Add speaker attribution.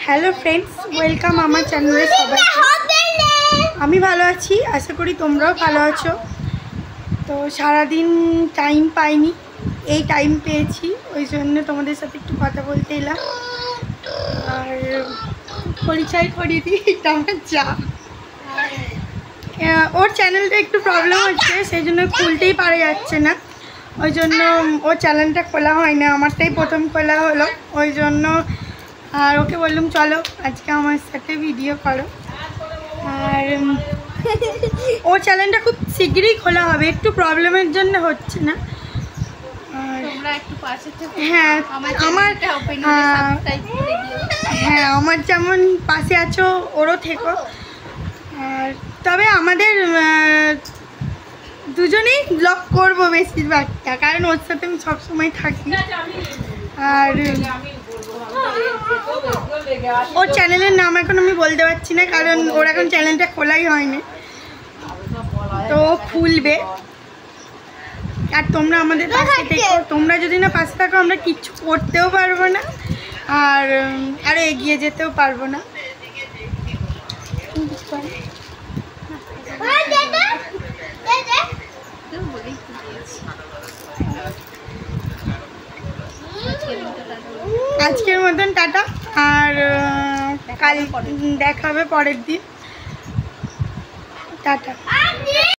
Speaker 1: Hello friends, welcome আমার চ্যানেলে সবাইকে। আমি ভালো আছি, আশা করি তোমরাও ভালো আছো। তো সারাদিন টাইম পাইনি, এই টাইম পেয়েছি, ওই জন্য তোমাদের সাথে একটু কথা বলতে এলাম। আর পরিচয় করিয়ে দিই, এটা আমার যা। ওর চ্যানেলটা একটু প্রবলেম হচ্ছে, সেই জন্য খুলতেই পারা যাচ্ছে না, ওই জন্য ওর চ্যানেলটা খোলা হয় না, আমারটাই প্রথম খোলা হলো, ওই জন্য। আর ওকে বললাম চলো আজকে আমার সাথে ভিডিও করো। আর ওর চ্যানেলটা খুব শীঘ্রই খোলা হবে, একটু প্রবলেমের জন্য হচ্ছে না। হ্যাঁ আমার যেমন পাশে আছো ওরও থেকো। আর তবে আমাদের দুজনেই ব্লগ করবো বেশিরভাগটা, কারণ ওর সাথে আমি সবসময় থাকি। আর ওর চ্যানেলের নাম এখন আমি বলতে পারছি না, কারণ ওর এখন চ্যানেলটা খোলাই হয়নি, তো খুলবে। আর তোমরা আমাদের পাশে থেকো, তোমরা যদি না পাশে থাকো আমরা কিচ্ছু করতেও পারবো না, আর আরও এগিয়ে যেতেও পারবো না। আজকের মতন টাটা, আর কাল দেখা হবে পরের দিন। টাটা।